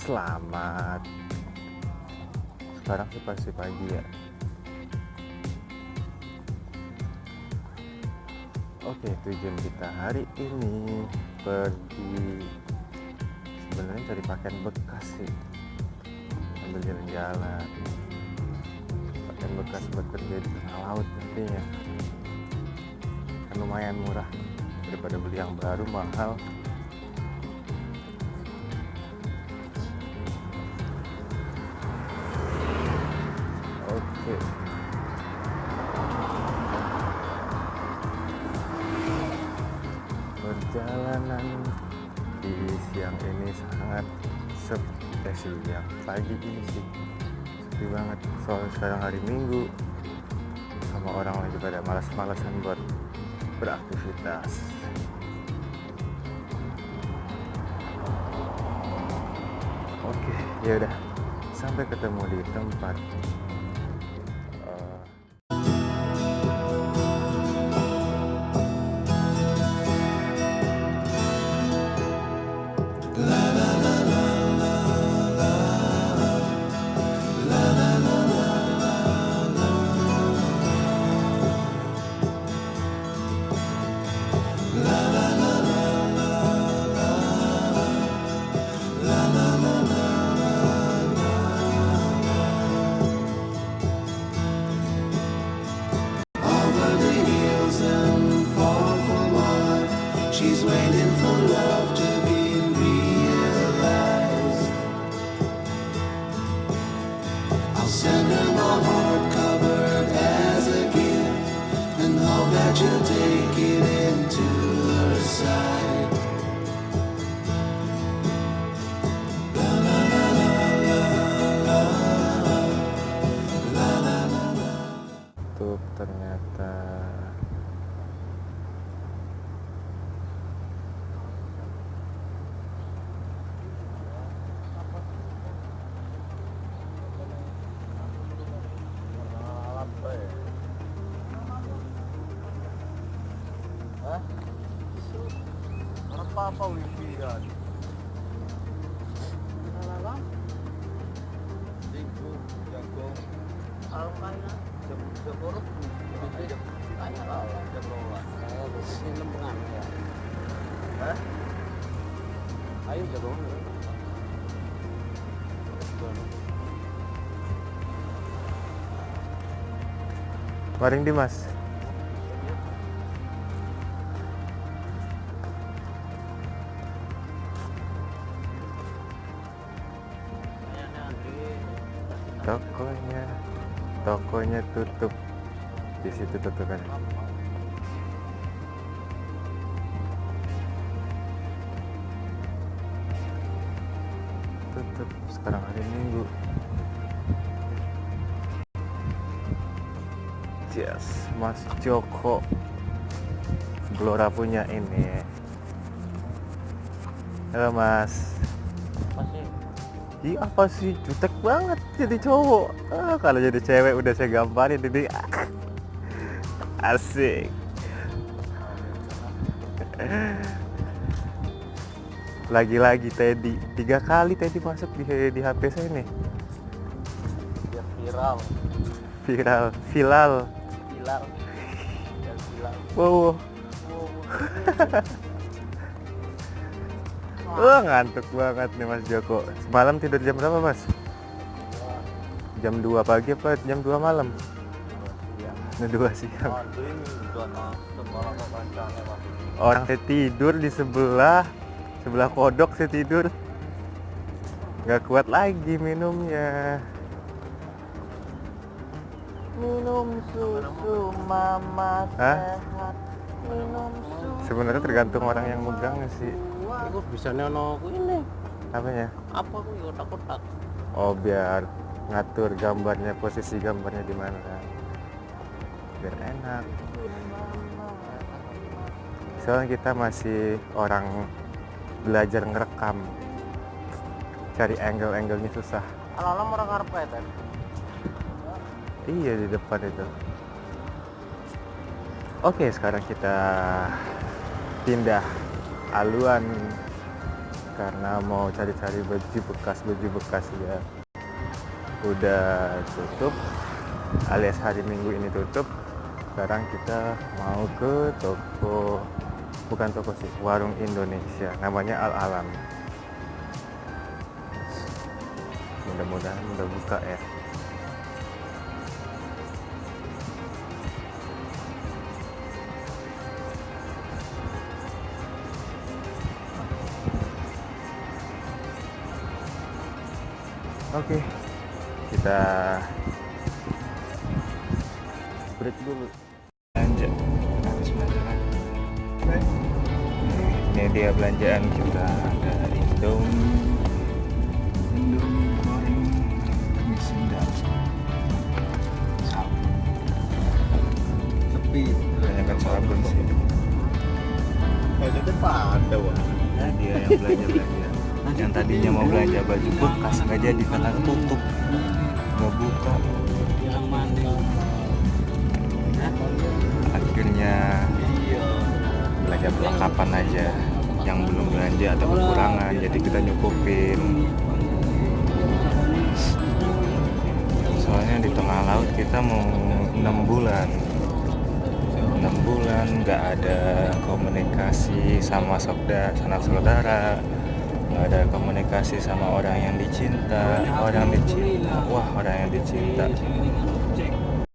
Selamat. Sekarang sih pasti pagi ya. Oke, tujuan kita hari ini pergi sebenarnya cari pakaian bekas sih. Ambil jalan-jalan. Pakaian bekas buat kerja di tengah laut nantinya. Kan lumayan murah daripada beli yang baru mahal. Oke. Perjalanan di siang ini sangat siang pagi ini sih sepi banget, soalnya sekarang hari Minggu, sama orang lagi pada malas-malasan buat beraktivitas. Oke, ya udah, sampai ketemu di tempat. She's waiting for love to be realized. I'll send her my heart covered as a gift, and hope that you'll take it into her side. La la la la la la la la la la. Tuh ternyata apa wifi kan? Lalang, tinggu, jagung, alkaina, jam tanya lalang, jam rola. Ini lempengan ya? Ayo jagung. Maring Dimas. Tokonya tutup. Di situ tutup kan. Tutup sekarang hari Minggu. Yes, Mas Joko Gelora punya ini. Halo Mas. Ih, apa sih, jutek banget jadi cowok. Kalau jadi cewek udah saya gambarin ini. Asik. Lagi-lagi Teddy, 3 kali Teddy masuk di HP saya nih. Dia viral. Filal. Ya, viral. Wow. Ngantuk banget nih Mas Joko. Semalam tidur jam berapa Mas? Jam 2 pagi apa jam 2 malam? Iya. 2 siang. Orang saya tidur di sebelah kodok, saya tidur. Gak kuat lagi minumnya. Minum susu mama sehat. Minum susu. Sebenarnya tergantung orang yang megang sih. Iku bisa nono ini. Apanya? Apa aku kotak-kotak? Oh, biar ngatur gambarnya, posisi gambarnya di mana kan. Biar enak. Soalnya kita masih orang belajar ngerekam. Cari angle-angle-nya susah. Alam orang karpet kan? Iya, di depan itu. Oke, sekarang kita pindah haluan karena mau cari-cari baju bekas ya udah tutup, alias hari Minggu ini tutup. Sekarang kita mau ke toko, bukan toko sih, warung Indonesia, namanya Al Alam. Mudah-mudahan udah buka ya. Oke, kita break dulu. Belanja, habis belanja lagi. Ini dia belanjaan kita, ada Indomie goreng mie sindang, sabun, Sepi. kebanyakan sabun sih. Ada depan ada wah. Nah, dia yang belanja. Yang tadinya mau belanja baju bekas nggak jadi karena tutup, nggak buka. Akhirnya belanja perlengkapan aja, yang belum belanja atau kekurangan, jadi kita nyukupin. Soalnya di tengah laut kita mau 6 bulan nggak ada komunikasi sama sanak saudara, nggak ada komunikasi sama orang yang dicinta. Orang yang dicinta